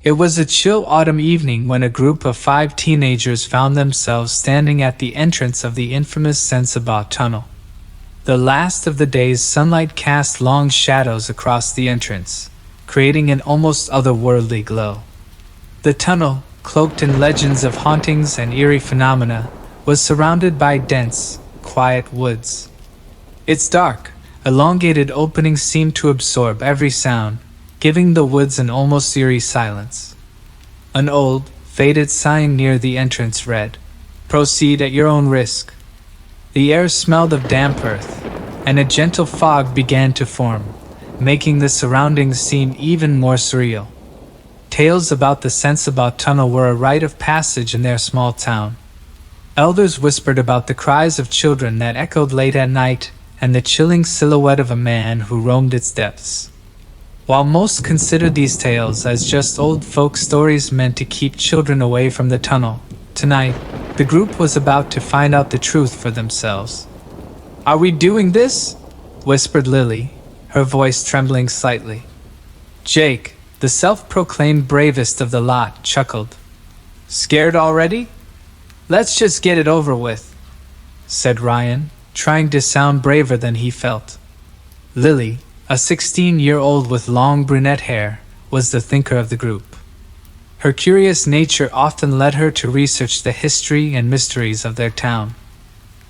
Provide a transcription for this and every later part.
It was a chill autumn evening when a group of 5 teenagers found themselves standing at the entrance of the infamous Sensabaugh Tunnel. The last of the day's sunlight cast long shadows across the entrance, creating an almost otherworldly glow. The tunnel, cloaked in legends of hauntings and eerie phenomena, was surrounded by dense, quiet woods. Its dark, elongated opening seemed to absorb every sound, giving the woods an almost eerie silence. An old, faded sign near the entrance read, "Proceed at your own risk." The air smelled of damp earth, and a gentle fog began to form, making the surroundings seem even more surreal. Tales about the Sensabaugh Tunnel were a rite of passage in their small town. Elders whispered about the cries of children that echoed late at night and the chilling silhouette of a man who roamed its depths. While most considered these tales as just old folk stories meant to keep children away from the tunnel, tonight, the group was about to find out the truth for themselves. "Are we doing this?" whispered Lily, her voice trembling slightly. Jake, the self-proclaimed bravest of the lot, chuckled. "Scared already? Let's just get it over with," said Ryan, trying to sound braver than he felt. Lily, a 16-year-old with long brunette hair, was the thinker of the group. Her curious nature often led her to research the history and mysteries of their town.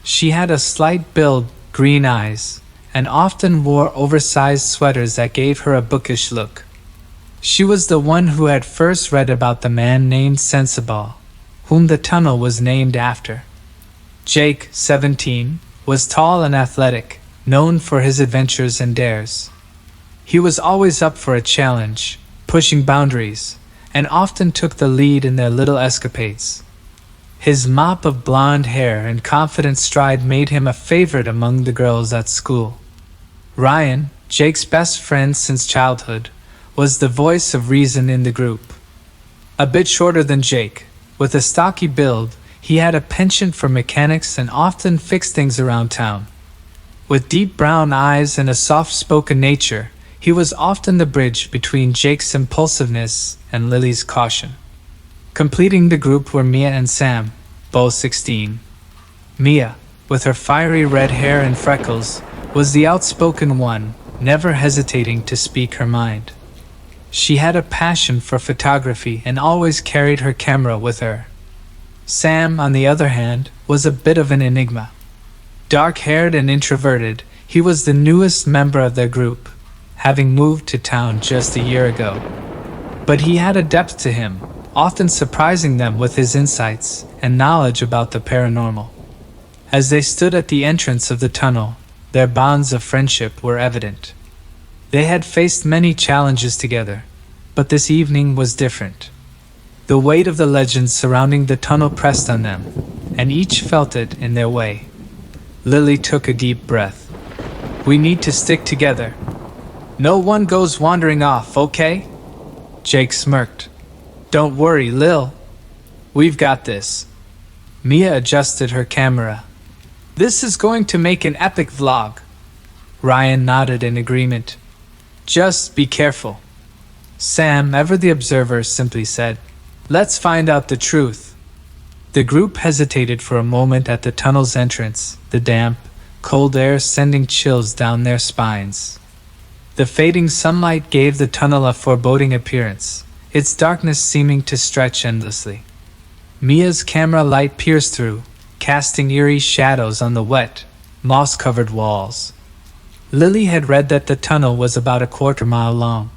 She had a slight build, green eyes, and often wore oversized sweaters that gave her a bookish look. She was the one who had first read about the man named Sensabaugh, whom the tunnel was named after. Jake, 17, was tall and athletic, known for his adventures and dares. He was always up for a challenge, pushing boundaries, and often took the lead in their little escapades. His mop of blonde hair and confident stride made him a favorite among the girls at school. Ryan, Jake's best friend since childhood, was the voice of reason in the group. A bit shorter than Jake, with a stocky build, he had a penchant for mechanics and often fixed things around town. With deep brown eyes and a soft-spoken nature, he was often the bridge between Jake's impulsiveness and Lily's caution. Completing the group were Mia and Sam, both 16. Mia, with her fiery red hair and freckles, was the outspoken one, never hesitating to speak her mind. She had a passion for photography and always carried her camera with her. Sam, on the other hand, was a bit of an enigma. Dark-haired and introverted, he was the newest member of their group, having moved to town just a year ago. But he had a depth to him, often surprising them with his insights and knowledge about the paranormal. As they stood at the entrance of the tunnel, their bonds of friendship were evident. They had faced many challenges together, but this evening was different. The weight of the legends surrounding the tunnel pressed on them, and each felt it in their way. Lily took a deep breath. "We need to stick together. No one goes wandering off, okay?" Jake smirked. "Don't worry, Lil. We've got this." Mia adjusted her camera. "This is going to make an epic vlog." Ryan nodded in agreement. "Just be careful." Sam, ever the observer, simply said, "Let's find out the truth." The group hesitated for a moment at the tunnel's entrance, the damp, cold air sending chills down their spines. The fading sunlight gave the tunnel a foreboding appearance, its darkness seeming to stretch endlessly. Mia's camera light pierced through, casting eerie shadows on the wet, moss-covered walls. Lily had read that the tunnel was about a quarter-mile long.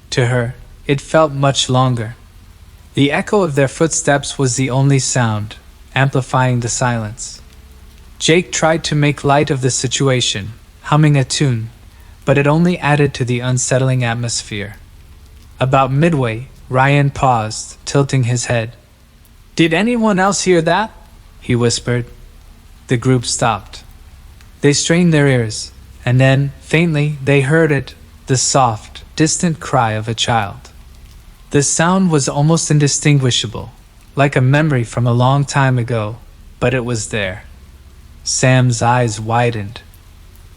To her, it felt much longer. The echo of their footsteps was the only sound, amplifying the silence. Jake tried to make light of the situation, humming a tune, but it only added to the unsettling atmosphere. About midway, Ryan paused, tilting his head. "Did anyone else hear that?" he whispered. The group stopped. They strained their ears, and then, faintly, they heard it, the soft, distant cry of a child. The sound was almost indistinguishable, like a memory from a long time ago, but it was there. Sam's eyes widened.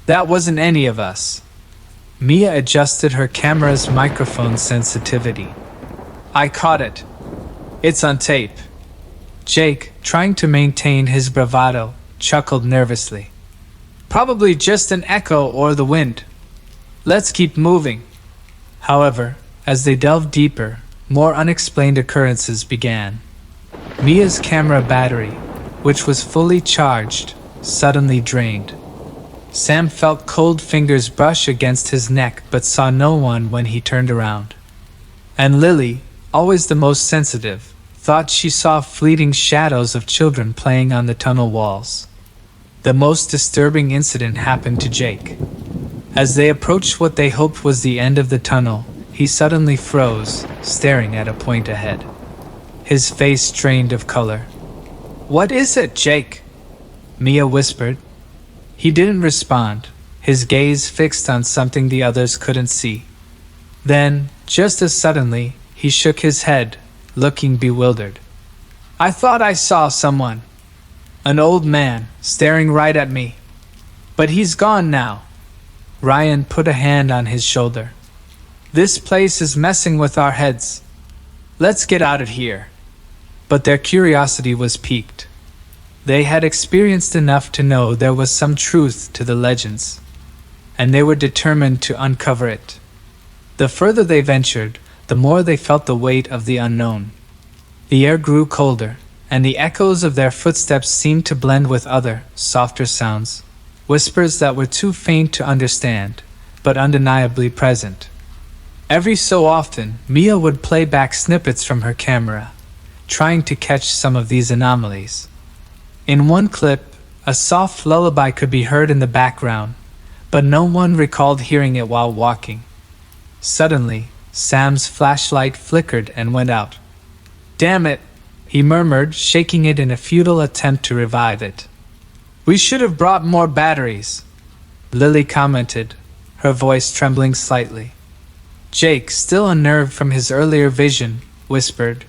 "That wasn't any of us." Mia adjusted her camera's microphone sensitivity. I caught it. It's on tape. Jake, trying to maintain his bravado, chuckled nervously. Probably just an echo or the wind. Let's keep moving. However, as they delved deeper, more unexplained occurrences began. Mia's camera battery, which was fully charged, suddenly drained. Sam felt cold fingers brush against his neck but saw no one when he turned around. And Lily, always the most sensitive, thought she saw fleeting shadows of children playing on the tunnel walls. The most disturbing incident happened to Jake. As they approached what they hoped was the end of the tunnel, he suddenly froze, staring at a point ahead. His face drained of color. "What is it, Jake?" Mia whispered. He didn't respond, his gaze fixed on something the others couldn't see. Then, just as suddenly, he shook his head, looking bewildered. "I thought I saw someone. An old man, staring right at me. But he's gone now." Ryan put a hand on his shoulder. "This place is messing with our heads. Let's get out of here." But their curiosity was piqued. They had experienced enough to know there was some truth to the legends, and they were determined to uncover it. The further they ventured, the more they felt the weight of the unknown. The air grew colder, and the echoes of their footsteps seemed to blend with other, softer sounds, whispers that were too faint to understand, but undeniably present. Every so often, Mia would play back snippets from her camera, trying to catch some of these anomalies. In one clip, a soft lullaby could be heard in the background, but no one recalled hearing it while walking. Suddenly, Sam's flashlight flickered and went out. "Damn it," he murmured, shaking it in a futile attempt to revive it. "We should have brought more batteries," Lily commented, her voice trembling slightly. Jake, still unnerved from his earlier vision, whispered,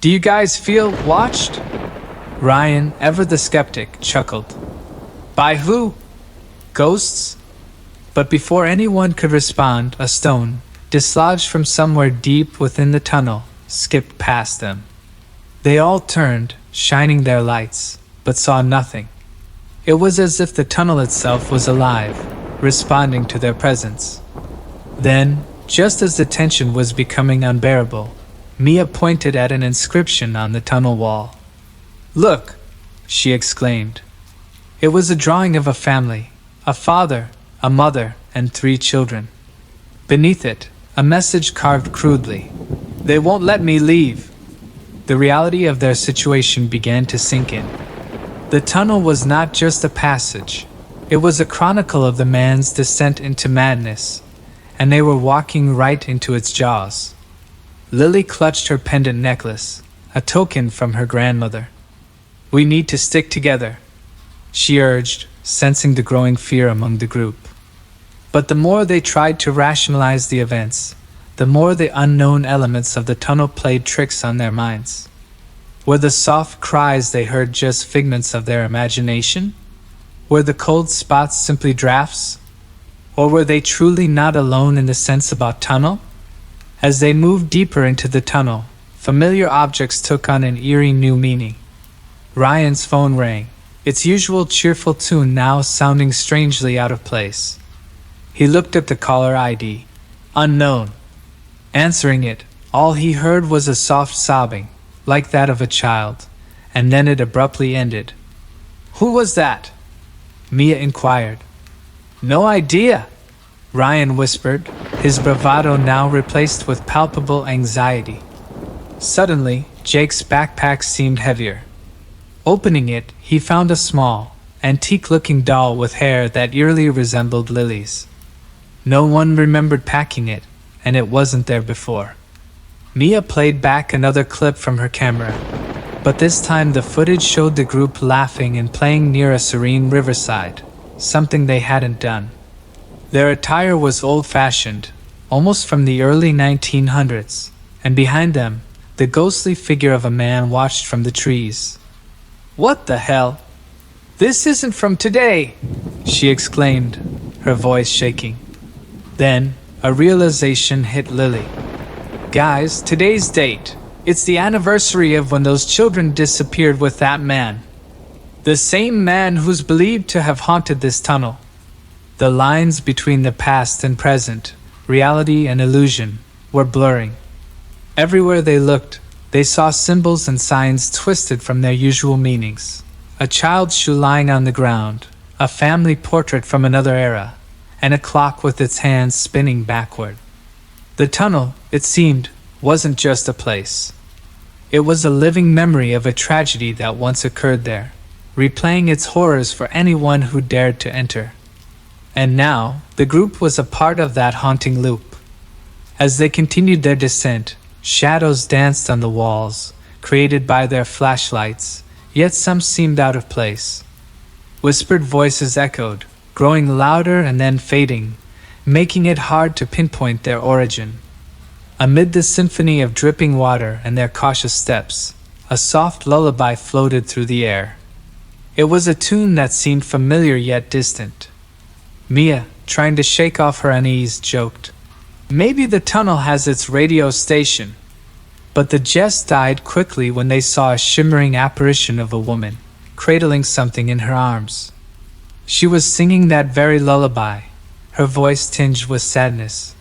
"Do you guys feel watched?" Ryan, ever the skeptic, chuckled. "By who? Ghosts?" But before anyone could respond, a stone, dislodged from somewhere deep within the tunnel, skipped past them. They all turned, shining their lights, but saw nothing. It was as if the tunnel itself was alive, responding to their presence. Then, just as the tension was becoming unbearable, Mia pointed at an inscription on the tunnel wall. "Look!" she exclaimed. It was a drawing of a family, a father, a mother, and 3 children. Beneath it, a message carved crudely. "They won't let me leave." The reality of their situation began to sink in. The tunnel was not just a passage. It was a chronicle of the man's descent into madness, and they were walking right into its jaws. Lily clutched her pendant necklace, a token from her grandmother. "We need to stick together," she urged, sensing the growing fear among the group. But the more they tried to rationalize the events, the more the unknown elements of the tunnel played tricks on their minds. Were the soft cries they heard just figments of their imagination? Were the cold spots simply drafts? Or were they truly not alone in the Sensabaugh Tunnel? As they moved deeper into the tunnel, familiar objects took on an eerie new meaning. Ryan's phone rang, its usual cheerful tune now sounding strangely out of place. He looked at the caller ID. Unknown. Answering it, all he heard was a soft sobbing, like that of a child, and then it abruptly ended. "Who was that?" Mia inquired. "No idea," Ryan whispered, his bravado now replaced with palpable anxiety. Suddenly, Jake's backpack seemed heavier. Opening it, he found a small, antique-looking doll with hair that eerily resembled Lily's. No one remembered packing it, and it wasn't there before. Mia played back another clip from her camera, but this time the footage showed the group laughing and playing near a serene riverside, something they hadn't done. Their attire was old-fashioned, almost from the early 1900s, and behind them, the ghostly figure of a man watched from the trees. "What the hell? This isn't from today!" she exclaimed, her voice shaking. Then, a realization hit Lily. Guys, today's date. It's the anniversary of when those children disappeared with that man. The same man who's believed to have haunted this tunnel. The lines between the past and present, reality and illusion, were blurring. Everywhere they looked, they saw symbols and signs twisted from their usual meanings. A child's shoe lying on the ground, a family portrait from another era, and a clock with its hands spinning backward. The tunnel, it seemed, wasn't just a place. It was a living memory of a tragedy that once occurred there, replaying its horrors for anyone who dared to enter. And now, the group was a part of that haunting loop. As they continued their descent, shadows danced on the walls, created by their flashlights, yet some seemed out of place. Whispered voices echoed, growing louder and then fading, making it hard to pinpoint their origin. Amid the symphony of dripping water and their cautious steps, a soft lullaby floated through the air. It was a tune that seemed familiar yet distant. Mia, trying to shake off her unease, joked, "Maybe the tunnel has its radio station." But the jest died quickly when they saw a shimmering apparition of a woman, cradling something in her arms. She was singing that very lullaby, her voice tinged with sadness.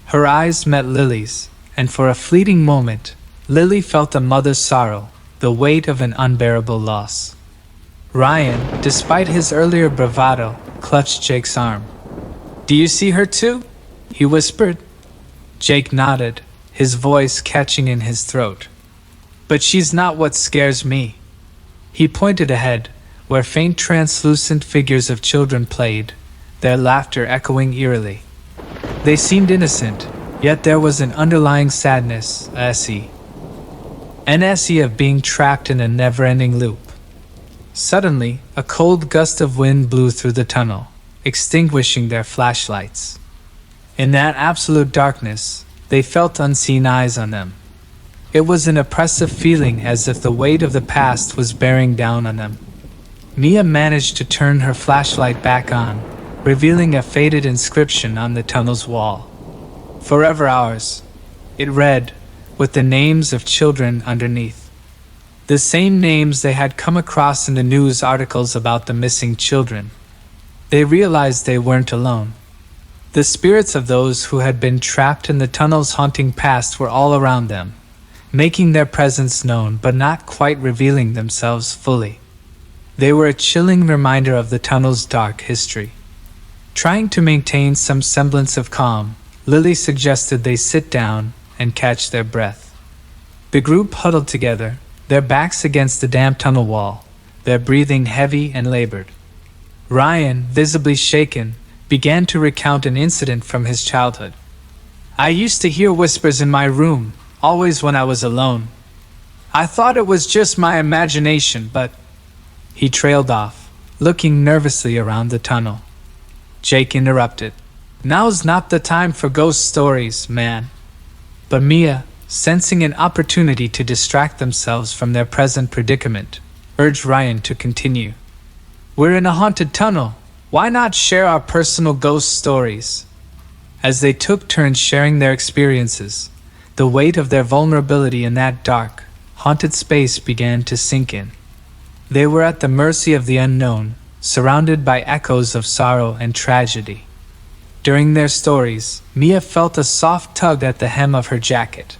Her eyes met Lily's, and for a fleeting moment, Lily felt a mother's sorrow, the weight of an unbearable loss. Ryan, despite his earlier bravado, clutched Jake's arm. "Do you see her too?" he whispered. Jake nodded, his voice catching in his throat. "But she's not what scares me." He pointed ahead, where faint translucent figures of children played, their laughter echoing eerily. They seemed innocent, yet there was an underlying sadness, an essence of being trapped in a never-ending loop. Suddenly, a cold gust of wind blew through the tunnel, extinguishing their flashlights. In that absolute darkness, they felt unseen eyes on them. It was an oppressive feeling, as if the weight of the past was bearing down on them. Mia managed to turn her flashlight back on, revealing a faded inscription on the tunnel's wall. "Forever ours," it read, with the names of children underneath. The same names they had come across in the news articles about the missing children. They realized they weren't alone. The spirits of those who had been trapped in the tunnel's haunting past were all around them, making their presence known but not quite revealing themselves fully. They were a chilling reminder of the tunnel's dark history. Trying to maintain some semblance of calm, Lily suggested they sit down and catch their breath. The group huddled together, their backs against the damp tunnel wall, their breathing heavy and labored. Ryan, visibly shaken, began to recount an incident from his childhood. "I used to hear whispers in my room, always when I was alone. I thought it was just my imagination, but—" He trailed off, looking nervously around the tunnel. Jake interrupted. "Now's not the time for ghost stories, man." But Mia, sensing an opportunity to distract themselves from their present predicament, urged Ryan to continue. "We're in a haunted tunnel. Why not share our personal ghost stories?" As they took turns sharing their experiences, the weight of their vulnerability in that dark, haunted space began to sink in. They were at the mercy of the unknown, surrounded by echoes of sorrow and tragedy. During their stories, Mia felt a soft tug at the hem of her jacket.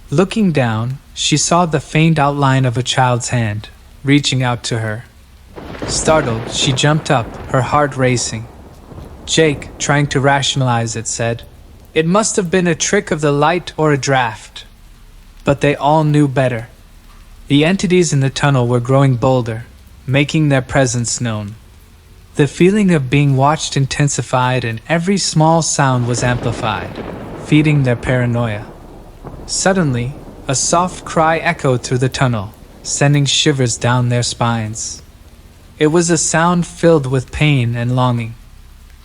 Looking down, she saw the faint outline of a child's hand, reaching out to her. Startled, she jumped up, her heart racing. Jake, trying to rationalize it, said, "It must have been a trick of the light or a draft." But they all knew better. The entities in the tunnel were growing bolder, making their presence known. The feeling of being watched intensified, and every small sound was amplified, feeding their paranoia. Suddenly, a soft cry echoed through the tunnel, sending shivers down their spines. It was a sound filled with pain and longing.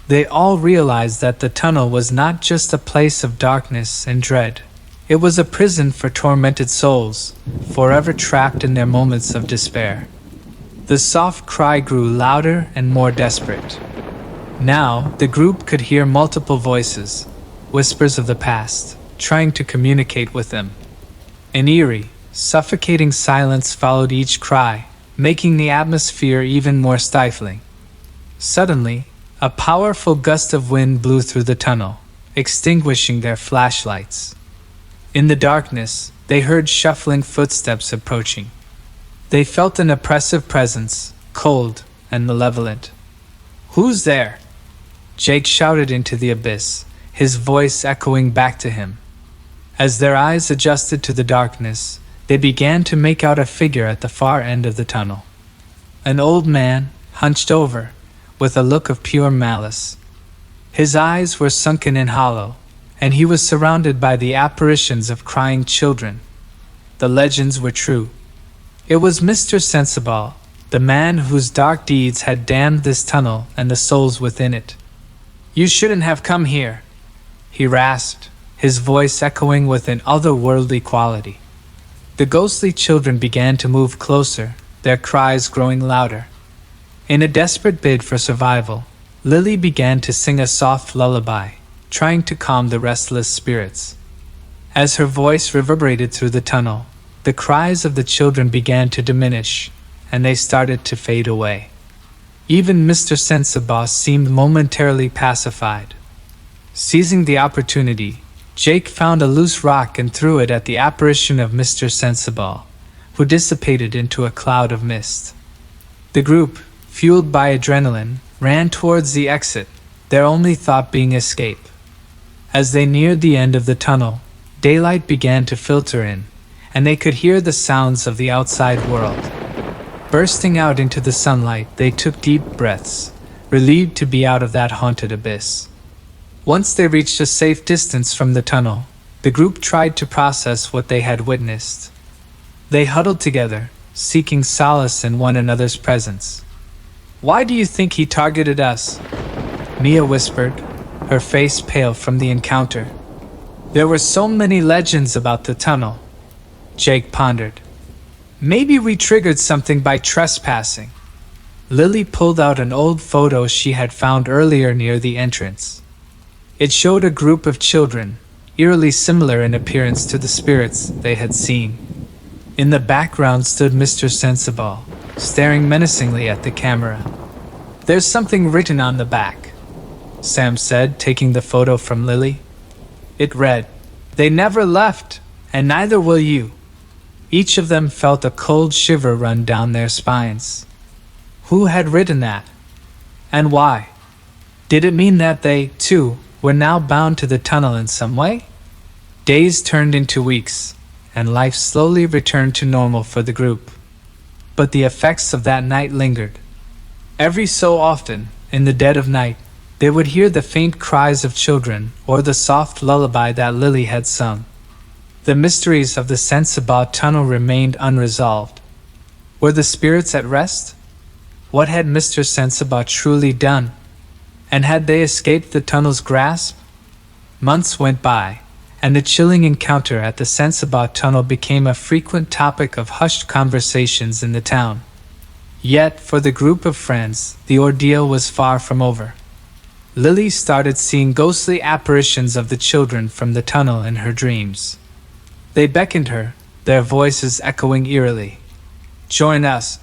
They all realized that the tunnel was not just a place of darkness and dread. It was a prison for tormented souls, forever trapped in their moments of despair. The soft cry grew louder and more desperate. Now, the group could hear multiple voices, whispers of the past, trying to communicate with them. An eerie, suffocating silence followed each cry, making the atmosphere even more stifling. Suddenly, a powerful gust of wind blew through the tunnel, extinguishing their flashlights. In the darkness, they heard shuffling footsteps approaching. They felt an oppressive presence, cold and malevolent. "Who's there?" Jake shouted into the abyss, his voice echoing back to him. As their eyes adjusted to the darkness, they began to make out a figure at the far end of the tunnel. An old man, hunched over, with a look of pure malice. His eyes were sunken and hollow, and he was surrounded by the apparitions of crying children. The legends were true. It was Mr. Sensabaugh, the man whose dark deeds had damned this tunnel and the souls within it. "You shouldn't have come here," he rasped, his voice echoing with an otherworldly quality. The ghostly children began to move closer, their cries growing louder. In a desperate bid for survival, Lily began to sing a soft lullaby, trying to calm the restless spirits. As her voice reverberated through the tunnel, the cries of the children began to diminish, and they started to fade away. Even Mr. Sensabaugh seemed momentarily pacified. Seizing the opportunity, Jake found a loose rock and threw it at the apparition of Mr. Sensabaugh, who dissipated into a cloud of mist. The group, fueled by adrenaline, ran towards the exit, their only thought being escape. As they neared the end of the tunnel, daylight began to filter in, and they could hear the sounds of the outside world. Bursting out into the sunlight, they took deep breaths, relieved to be out of that haunted abyss. Once they reached a safe distance from the tunnel, the group tried to process what they had witnessed. They huddled together, seeking solace in one another's presence. "Why do you think he targeted us?" Mia whispered, her face pale from the encounter. "There were so many legends about the tunnel," Jake pondered. "Maybe we triggered something by trespassing." Lily pulled out an old photo she had found earlier near the entrance. It showed a group of children, eerily similar in appearance to the spirits they had seen. In the background stood Mr. Sensabaugh, staring menacingly at the camera. "There's something written on the back," Sam said, taking the photo from Lily. It read, "They never left, and neither will you." Each of them felt a cold shiver run down their spines. Who had written that? And why? Did it mean that they, too, were now bound to the tunnel in some way? Days turned into weeks, and life slowly returned to normal for the group. But the effects of that night lingered. Every so often, in the dead of night, they would hear the faint cries of children or the soft lullaby that Lily had sung. The mysteries of the Sensabaugh Tunnel remained unresolved. Were the spirits at rest? What had Mr. Sensabaugh truly done? And had they escaped the tunnel's grasp? Months went by, and the chilling encounter at the Sensabaugh Tunnel became a frequent topic of hushed conversations in the town. Yet, for the group of friends, the ordeal was far from over. Lily started seeing ghostly apparitions of the children from the tunnel in her dreams. They beckoned her, their voices echoing eerily. "Join us.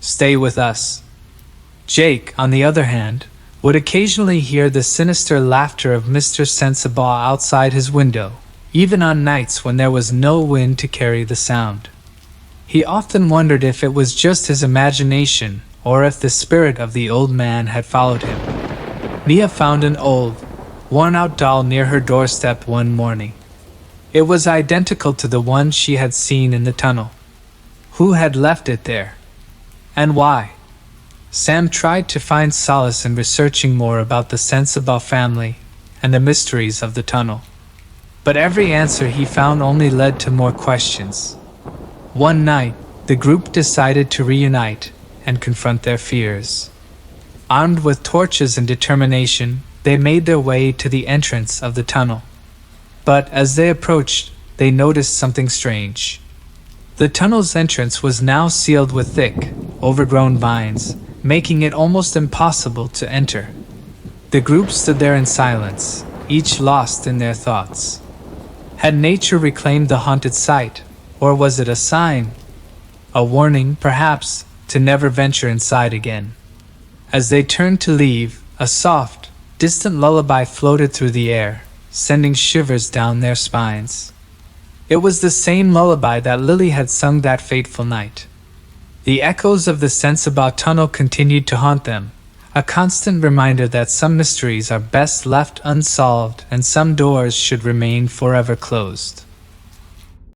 Stay with us." Jake, on the other hand, would occasionally hear the sinister laughter of Mr. Sensabaugh outside his window, even on nights when there was no wind to carry the sound. He often wondered if it was just his imagination or if the spirit of the old man had followed him. Mia found an old, worn-out doll near her doorstep one morning. It was identical to the one she had seen in the tunnel. Who had left it there? And why? Sam tried to find solace in researching more about the Sensabaugh family and the mysteries of the tunnel. But every answer he found only led to more questions. One night, the group decided to reunite and confront their fears. Armed with torches and determination, they made their way to the entrance of the tunnel. But as they approached, they noticed something strange. The tunnel's entrance was now sealed with thick, overgrown vines, making it almost impossible to enter. The group stood there in silence, each lost in their thoughts. Had nature reclaimed the haunted site, or was it a sign? A warning, perhaps, to never venture inside again. As they turned to leave, a soft, distant lullaby floated through the air, sending shivers down their spines. It was the same lullaby that Lily had sung that fateful night. The echoes of the Sensabaugh Tunnel continued to haunt them, a constant reminder that some mysteries are best left unsolved and some doors should remain forever closed.